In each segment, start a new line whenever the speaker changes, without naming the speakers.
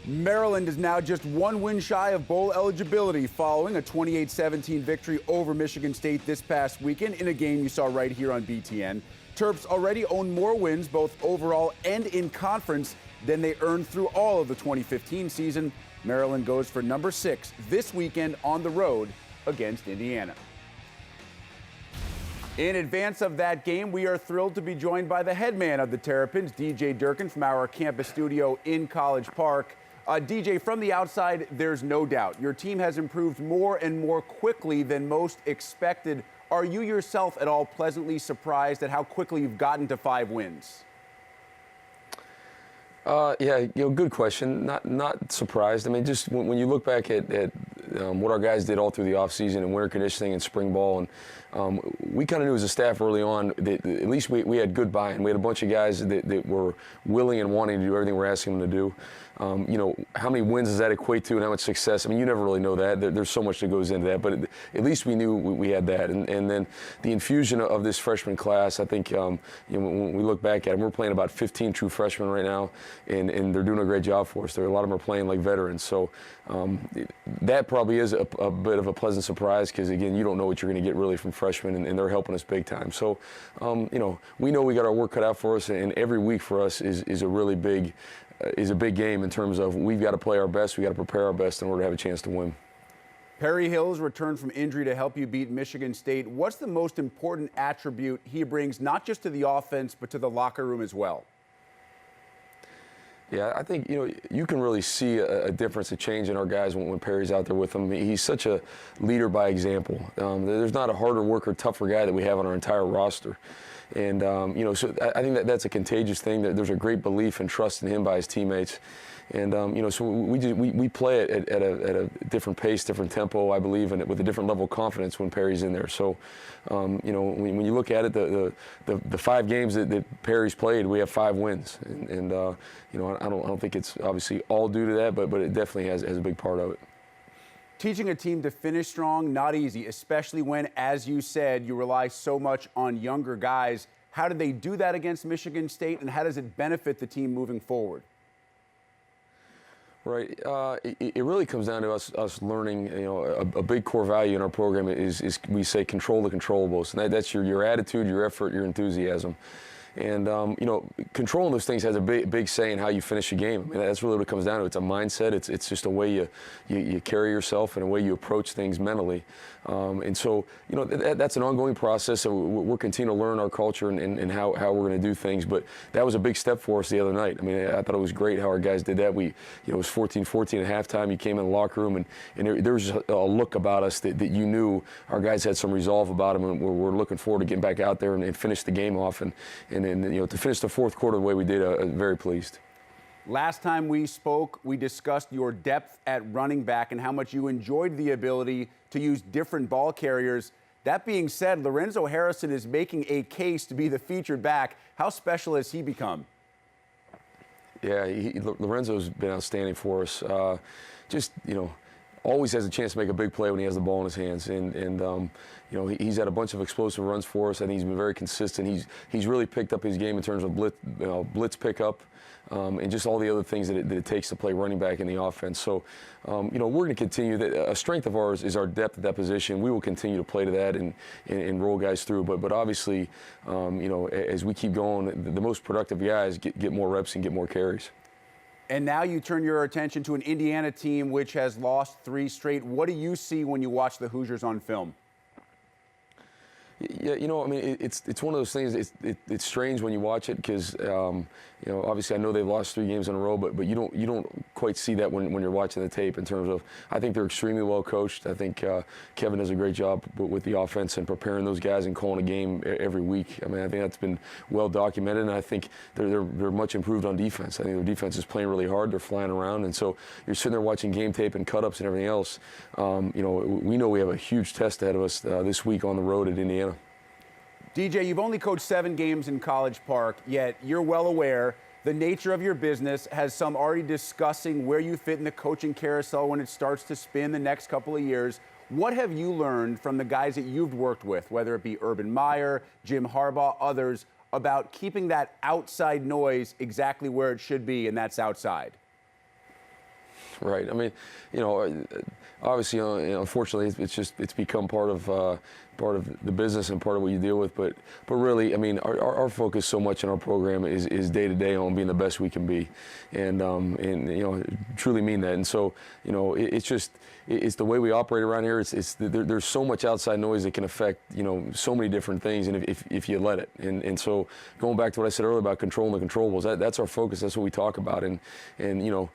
Maryland is now just one win shy of bowl eligibility following a 28-17 victory over Michigan State this past weekend in a game you saw right here on BTN. Terps already own more wins both overall and in conference than they earned through all of the 2015 season. Maryland goes for number 6 this weekend on the road against Indiana. In advance of that game, we are thrilled to be joined by the head man of the Terrapins, DJ Durkin, from our campus studio in College Park. DJ, from the outside, there's no doubt your team has improved more and more quickly than most expected. Are you yourself at all pleasantly surprised at how quickly you've gotten to 5 wins?
Yeah, good question. Not surprised. I mean, just when you look back at what our guys did all through the offseason and winter conditioning and spring ball, and we kind of knew as a staff early on that at least we had good buy-in. We had a bunch of guys that were willing and wanting to do everything we're asking them to do. How many wins does that equate to and how much success? I mean, you never really know that. There's so much that goes into that, but at least we knew we had that. And then the infusion of this freshman class, I think, when we look back at it, we're playing about 15 true freshmen right now, and they're doing a great job for us. A lot of them are playing like veterans. So that probably is a bit of a pleasant surprise because, again, you don't know what you're going to get really from freshmen, and they're helping us big time. So, we know we got our work cut out for us, and every week for us is a really big game in terms of we've got to play our best, we got to prepare our best in order to have a chance to win.
Perry Hill's returned from injury to help you beat Michigan State. What's the most important attribute he brings, not just to the offense, but to the locker room as well?
Yeah, I think, you can really see a difference, a change in our guys when Perry's out there with them. He's such a leader by example. There's not a harder worker, tougher guy that we have on our entire roster. And, so I think that's a contagious thing. There's a great belief and trust in him by his teammates. And, so we play it at a different pace, different tempo, I believe, and with a different level of confidence when Perry's in there. So, when you look at it, the 5 games that Perry's played, we have 5 wins. And I don't think it's obviously all due to that, but it definitely has a big part of it.
Teaching a team to finish strong, not easy, especially when, as you said, you rely so much on younger guys. How did they do that against Michigan State, and how does it benefit the team moving forward?
Right. It really comes down to us learning, a big core value in our program is we say control the controllables. And that's your attitude, your effort, your enthusiasm. And, controlling those things has a big say in how you finish a game. I mean, that's really what it comes down to. It's a mindset. It's just a way you carry yourself and a way you approach things mentally. And so, that's an ongoing process. So we're continuing to learn our culture and how we're going to do things. But that was a big step for us the other night. I mean, I thought it was great how our guys did that. It was 14-14 at halftime. You came in the locker room, and there was a look about us that you knew our guys had some resolve about them, and we're looking forward to getting back out there and finish the game off. And to finish the fourth quarter the way we did, I'm very pleased.
Last time we spoke, we discussed your depth at running back and how much you enjoyed the ability to use different ball carriers. That being said, Lorenzo Harrison is making a case to be the featured back. How special has he become?
Yeah, Lorenzo's been outstanding for us. Always has a chance to make a big play when he has the ball in his hands, and he's had a bunch of explosive runs for us. I think he's been very consistent. He's really picked up his game in terms of blitz pickup, and just all the other things that it takes to play running back in the offense. So, we're going to continue. A strength of ours is our depth at that position. We will continue to play to that and roll guys through. But obviously, as we keep going, the most productive guys get more reps and get more carries.
And now you turn your attention to an Indiana team which has lost 3 straight. What do you see when you watch the Hoosiers on film?
Yeah, it's one of those things. It's strange when you watch it because obviously I know they've lost 3 games in a row, but you don't quite see that when you're watching the tape in terms of. I think they're extremely well coached. I think Kevin does a great job with the offense and preparing those guys and calling a game every week. I mean, I think that's been well documented, and I think they're much improved on defense. I think their defense is playing really hard. They're flying around, and so you're sitting there watching game tape and cut-ups and everything else. We know we have a huge test ahead of us this week on the road at Indiana.
DJ, you've only coached 7 games in College Park, yet you're well aware the nature of your business has some already discussing where you fit in the coaching carousel when it starts to spin the next couple of years. What have you learned from the guys that you've worked with, whether it be Urban Meyer, Jim Harbaugh, others, about keeping that outside noise exactly where it should be, and that's outside?
Right. I mean, you know, obviously, unfortunately, it's become part of the business and part of what you deal with. But really, I mean, our focus so much in our program is day to day on being the best we can be, and you know, truly mean that. And so, you know, it's the way we operate around here. There's so much outside noise that can affect, you know, so many different things, and if you let it. And so, going back to what I said earlier about controlling the controllables, that's our focus. That's what we talk about. And you know,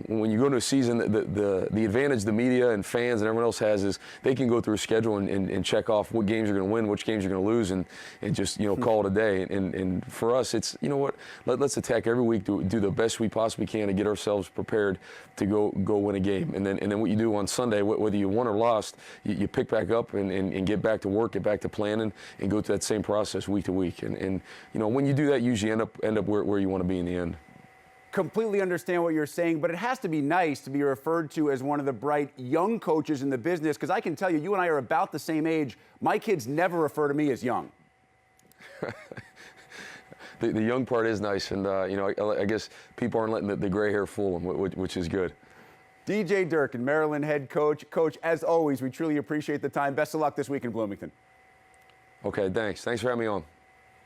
when you go into a season, the advantage the media and fans and everyone else has is they can go through a schedule and check off what games you're going to win, which games you're going to lose, and just, you know, call it a day. And for us, it's, you know what, let's attack every week, do the best we possibly can to get ourselves prepared to go win a game. And then what you do on Sunday, whether you won or lost, you pick back up and get back to work, get back to planning, and go through that same process week to week. And you know, when you do that, you usually end up where you want to be in the end.
Completely understand what you're saying, but it has to be nice to be referred to as one of the bright young coaches in the business, because I can tell you, you and I are about the same age. My kids never refer to me as young.
The young part is nice, and you know, I guess people aren't letting the gray hair fool them, which is good.
DJ Durkin, Maryland head coach. Coach, as always, we truly appreciate the time. Best of luck this week in Bloomington.
Okay, thanks. Thanks for having me on.